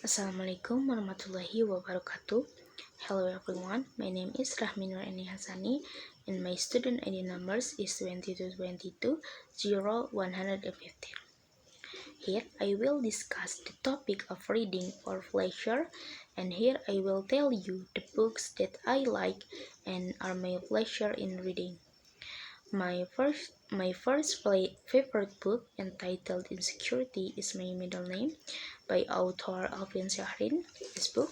Assalamualaikum warahmatullahi wabarakatuh. Hello everyone, my name is Rahmi Nuraeni Hasani and my student ID numbers is 2222 0115. Here I will discuss the topic of reading for pleasure, and here I will tell you the books that I like and are my pleasure in reading. My first favorite book, entitled Insecurity is My Middle Name by author Alvin Shahrin. This book,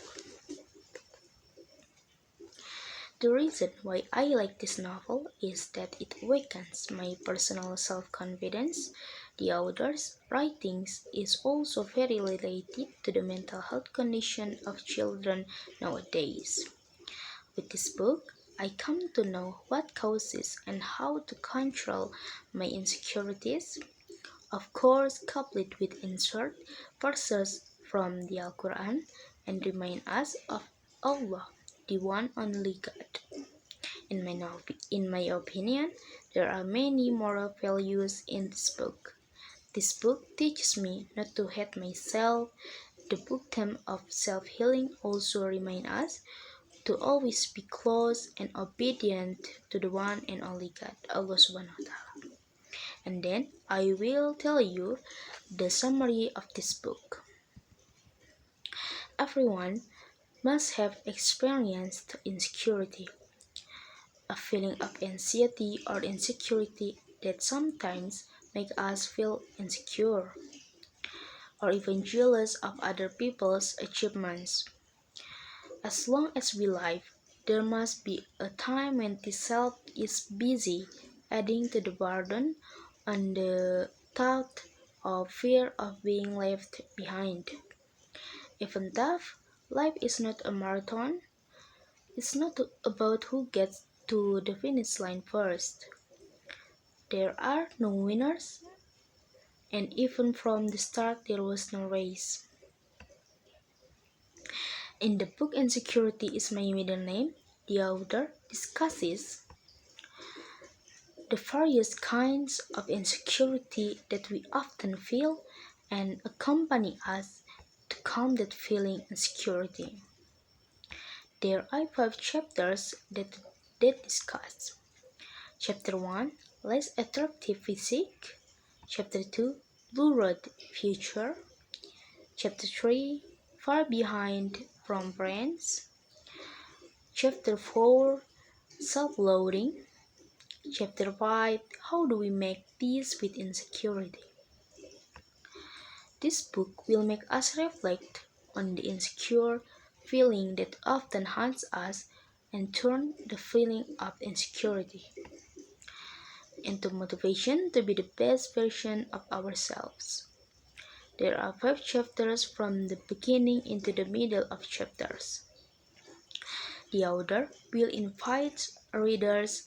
the reason why I like this novel is that it awakens my personal self-confidence. The author's writings is also very related to the mental health condition of children nowadays. With this book, I come to know what causes and how to control my insecurities, of course coupled with insert verses from the Al-Quran and remind us of Allah, the one only God. In my opinion, there are many moral values in this book. This book teaches me not to hate myself. The book theme of self-healing also reminds us to always be close and obedient to the one and only God, Allah Subhanahu wa Ta'ala. And then I will tell you the summary of this book. Everyone must have experienced insecurity, a feeling of anxiety or insecurity that sometimes make us feel insecure or even jealous of other people's achievements. As long as we live, there must be a time when the self is busy, adding to the burden on the thought of fear of being left behind. Even though life is not a marathon, it's not about who gets to the finish line first. There are no winners, and even from the start, there was no race. In the book Insecurity is My Middle Name, the author discusses the various kinds of insecurity that we often feel and accompany us to combat feeling insecurity. There are 5 chapters that discuss. Chapter 1, Less Attractive Physique. Chapter 2, Blurred Future. Chapter 3, Far Behind from Friends. Chapter 4, Self-Loathing. Chapter 5, How do we make peace with insecurity? This book will make us reflect on the insecure feeling that often haunts us and turn the feeling of insecurity into motivation to be the best version of ourselves. There are 5 chapters from the beginning into the middle of chapters. The author will invite readers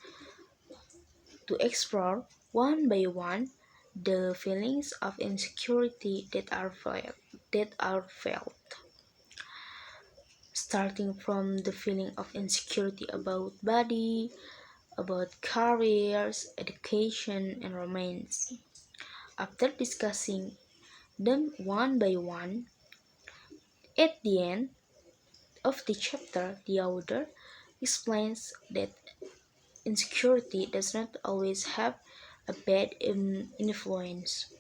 to explore one by one the feelings of insecurity that are felt, starting from the feeling of insecurity about body, about careers, education, and romance. After discussing them one by one, at the end of the chapter, the author explains that insecurity does not always have a bad influence.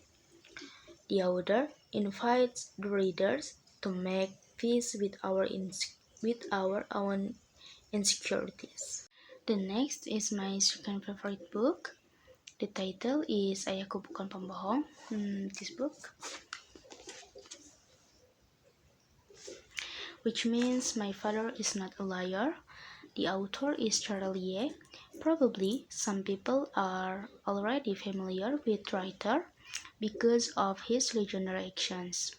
The author invites the readers to make peace with our own insecurities. The next is my second favorite book. The title is Ayahku Bukan Pembohong. This book, which means My Father is Not a Liar. The author is Charlie. Probably some people are already familiar with the writer because of his legendary actions.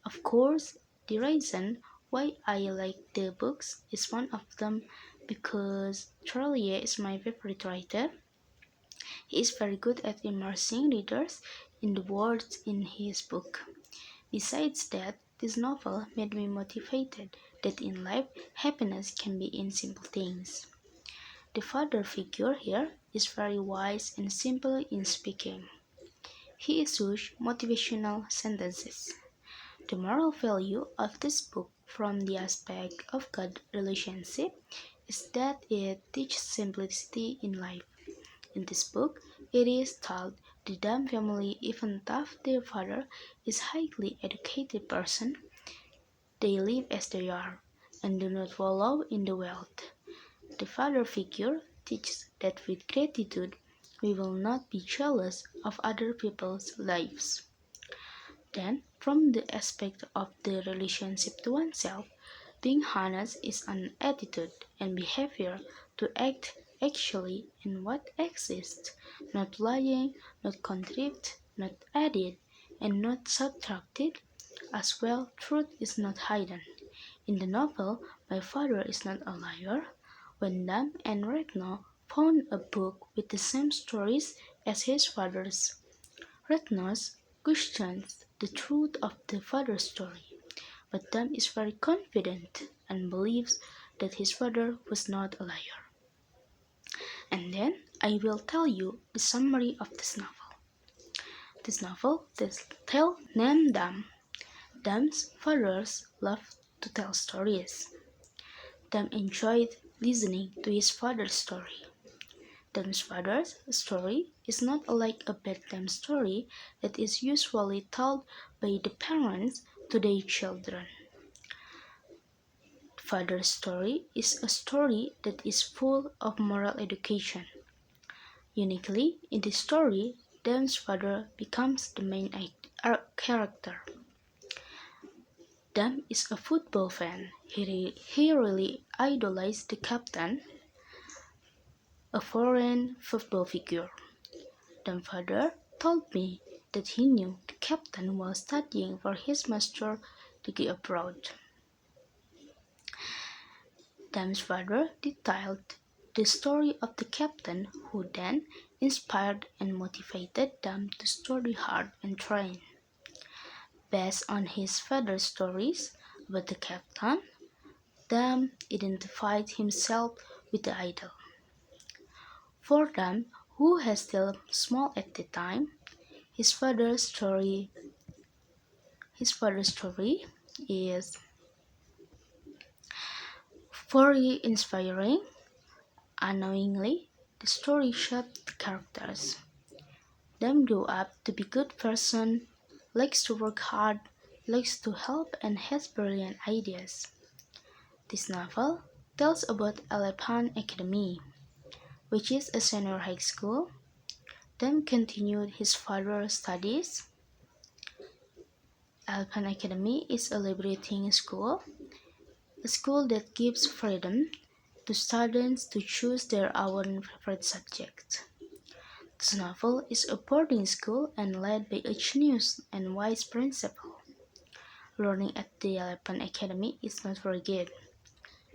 Of course, the reason why I like the books is one of them because Charlie is my favorite writer. He is very good at immersing readers in the words in his book. Besides that, this novel made me motivated that in life, happiness can be in simple things. The father figure here is very wise and simple in speaking. He issues motivational sentences. The moral value of this book from the aspect of God relationship is that it teaches simplicity in life. In this book, it is told the Dam family, even though their father is a highly educated person, they live as they are and do not wallow in the wealth. The father figure teaches that with gratitude we will not be jealous of other people's lives. Then, from the aspect of the relationship to oneself, being honest is an attitude and behavior to act actually in what exists, not lying, not contrived, not added, and not subtracted. As well, truth is not hidden. In the novel, My Father is Not a Liar, when Dam and Retno found a book with the same stories as his father's, Retnos questions the truth of the father's story, but Dam is very confident and believes that his father was not a liar. And then I will tell you the summary of this novel. This novel tells named Dam. Dam's fathers love to tell stories. Dam enjoyed listening to his father's story. Dam's father's story is not like a bedtime story that is usually told by the parents to their children. Father's story is a story that is full of moral education. Uniquely, in this story, Dam's father becomes the main character. Dam is a football fan. He really idolized the captain, a foreign football figure. Dam's father told me that he knew the captain was studying for his master degree abroad. Dam's father detailed the story of the captain who then inspired and motivated Dam to study hard and train. Based on his father's stories about the captain, Dam identified himself with the idol. For Dam, who was still small at the time, his father's story is very inspiring. Unknowingly, the story shaped the characters. Dam grew up to be a good person, likes to work hard, likes to help, and has brilliant ideas. This novel tells about Elephant Academy, which is a senior high school. Dam continued his father's studies. Elephant Academy is a liberating school, a school that gives freedom to students to choose their own favorite subject. This novel is a boarding school and led by a genius and wise principal. Learning at the Elephant Academy is not very good,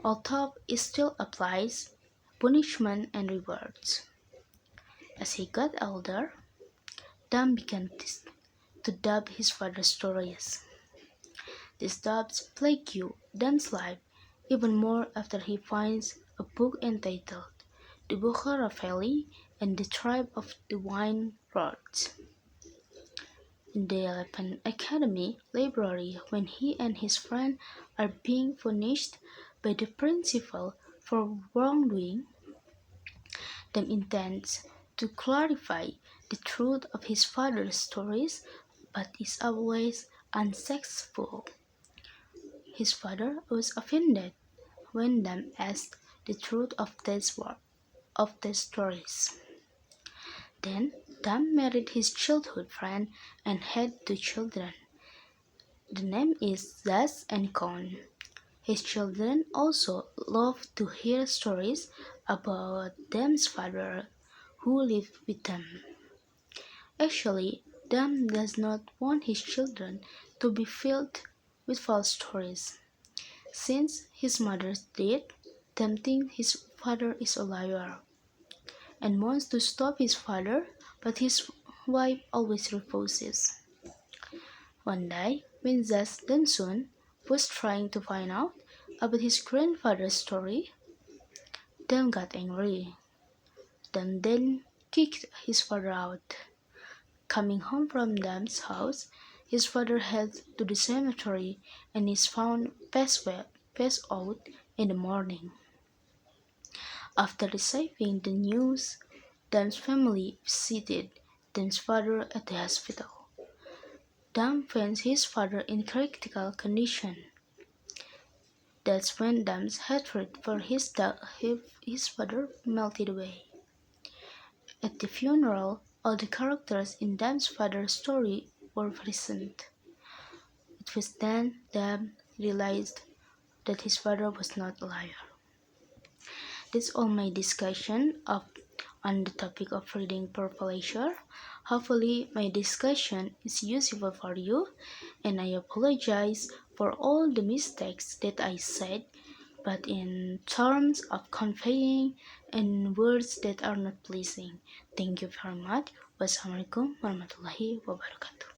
although it still applies punishment and rewards. As he got older, Dam began to dub his father's stories. These dubs plague Dam's life even more after he finds a book entitled The Bukhara Valley and the Tribe of the Wine Rods in the Elephant Academy library when he and his friend are being punished by the principal for wrongdoing. Dam intends to clarify the truth of his father's stories but is always unsuccessful. His father was offended when Dam asked the truth of these stories. Then Dam married his childhood friend and had two children. The name is Zaz and Kon. His children also love to hear stories about Dam's father who lived with them. Actually, Dam does not want his children to be filled with false stories. Since his mother's death, Dam thinks his father is a liar and wants to stop his father, but his wife always refuses. One day, when Zaz Densun was trying to find out about his grandfather's story, Dam got angry. Dam then kicked his father out. Coming home from Dam's house, His father heads to the cemetery and is found passed out in the morning. After receiving the news, Dam's family visited Dam's father at the hospital. Dam finds his father in critical condition. That's when Dam's hatred for his father melted away. At the funeral, all the characters in Dam's father's story were present. It was then Dam realized that his father was not a liar. That's all my discussion on the topic of reading for pleasure. Hopefully, my discussion is useful for you, and I apologize for all the mistakes that I said, but in terms of conveying and words that are not pleasing. Thank you very much. Wassalamualaikum warahmatullahi wabarakatuh.